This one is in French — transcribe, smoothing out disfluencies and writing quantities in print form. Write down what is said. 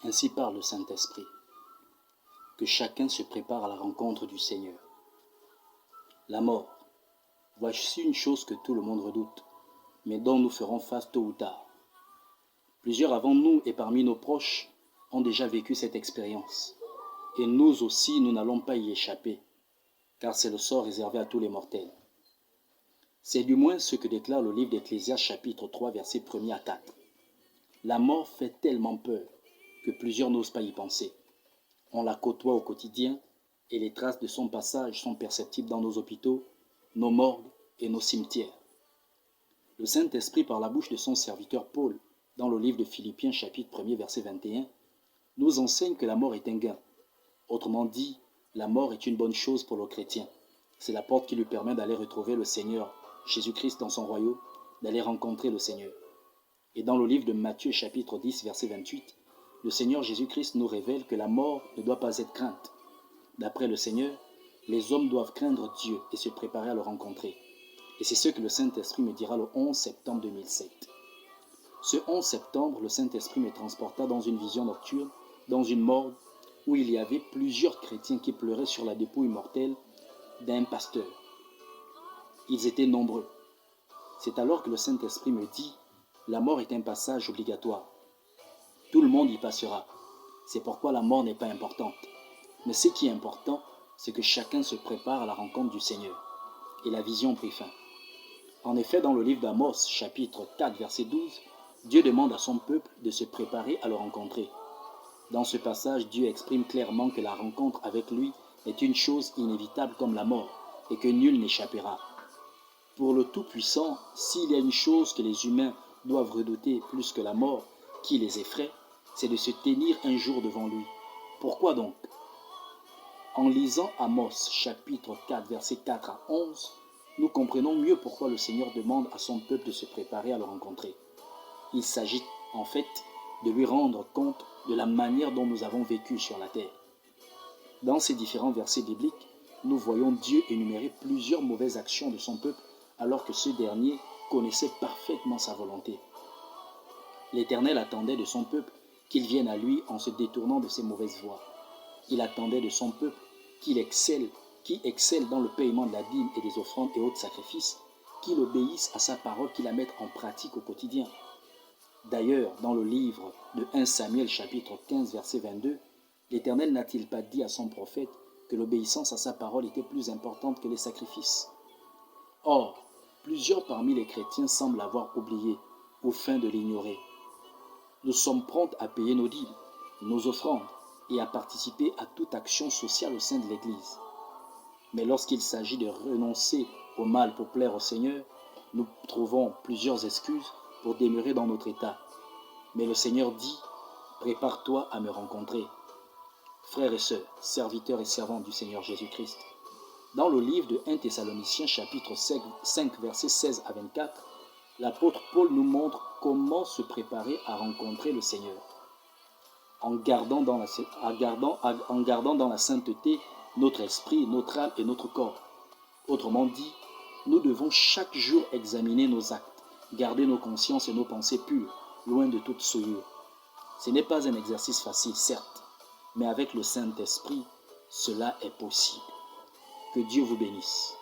Ainsi parle le Saint-Esprit. Que chacun se prépare à la rencontre du Seigneur. La mort, voici une chose que tout le monde redoute, mais dont nous ferons face tôt ou tard. Plusieurs avant nous et parmi nos proches ont déjà vécu cette expérience. Et nous aussi, nous n'allons pas y échapper, car c'est le sort réservé à tous les mortels. C'est du moins ce que déclare le livre d'Ecclésiaste chapitre 3, versets 1 à 4. La mort fait tellement peur que plusieurs n'osent pas y penser. On la côtoie au quotidien et les traces de son passage sont perceptibles dans nos hôpitaux, nos morgues et nos cimetières. Le Saint-Esprit, par la bouche de son serviteur Paul, dans le livre de Philippiens chapitre 1, verset 21, nous enseigne que la mort est un gain. Autrement dit, la mort est une bonne chose pour le chrétien. C'est la porte qui lui permet d'aller retrouver le Seigneur Jésus-Christ dans son royaume, d'aller rencontrer le Seigneur. Et dans le livre de Matthieu chapitre 10, verset 28, le Seigneur Jésus-Christ nous révèle que la mort ne doit pas être crainte. D'après le Seigneur, les hommes doivent craindre Dieu et se préparer à le rencontrer. Et c'est ce que le Saint-Esprit me dira le 11 septembre 2007. Ce 11 septembre, le Saint-Esprit me transporta dans une vision nocturne, dans une morgue, où il y avait plusieurs chrétiens qui pleuraient sur la dépouille mortelle d'un pasteur. Ils étaient nombreux. C'est alors que le Saint-Esprit me dit, la mort est un passage obligatoire. Tout le monde y passera. C'est pourquoi la mort n'est pas importante. Mais ce qui est important, c'est que chacun se prépare à la rencontre du Seigneur. Et la vision prit fin. En effet, dans le livre d'Amos, chapitre 4, verset 12, Dieu demande à son peuple de se préparer à le rencontrer. Dans ce passage, Dieu exprime clairement que la rencontre avec lui est une chose inévitable comme la mort et que nul n'échappera. Pour le Tout-Puissant, s'il y a une chose que les humains doivent redouter plus que la mort qui les effraie, c'est de se tenir un jour devant lui. Pourquoi donc? En lisant Amos, chapitre 4, versets 4 à 11, nous comprenons mieux pourquoi le Seigneur demande à son peuple de se préparer à le rencontrer. Il s'agit en fait de lui rendre compte de la manière dont nous avons vécu sur la terre. Dans ces différents versets bibliques, nous voyons Dieu énumérer plusieurs mauvaises actions de son peuple alors que ce dernier connaissait parfaitement sa volonté. L'Éternel attendait de son peuple qu'il vienne à lui en se détournant de ses mauvaises voies. Il attendait de son peuple qui excelle dans le paiement de la dîme et des offrandes et autres sacrifices, qu'il obéisse à sa parole, qu'il la mette en pratique au quotidien. D'ailleurs, dans le livre de 1 Samuel chapitre 15 verset 22, l'Éternel n'a-t-il pas dit à son prophète que l'obéissance à sa parole était plus importante que les sacrifices? Or, plusieurs parmi les chrétiens semblent avoir oublié ou feint de l'ignorer. Nous sommes prompts à payer nos dîmes, nos offrandes et à participer à toute action sociale au sein de l'Église. Mais lorsqu'il s'agit de renoncer au mal pour plaire au Seigneur, nous trouvons plusieurs excuses pour demeurer dans notre état. Mais le Seigneur dit, prépare-toi à me rencontrer. Frères et sœurs, serviteurs et servantes du Seigneur Jésus-Christ, dans le livre de 1 Thessaloniciens chapitre 5 versets 16 à 24, l'apôtre Paul nous montre comment se préparer à rencontrer le Seigneur. En gardant dans la sainteté notre esprit, notre âme et notre corps. Autrement dit, nous devons chaque jour examiner nos actes, garder nos consciences et nos pensées pures, loin de toute souillure. Ce n'est pas un exercice facile, certes, mais avec le Saint-Esprit, cela est possible. Que Dieu vous bénisse.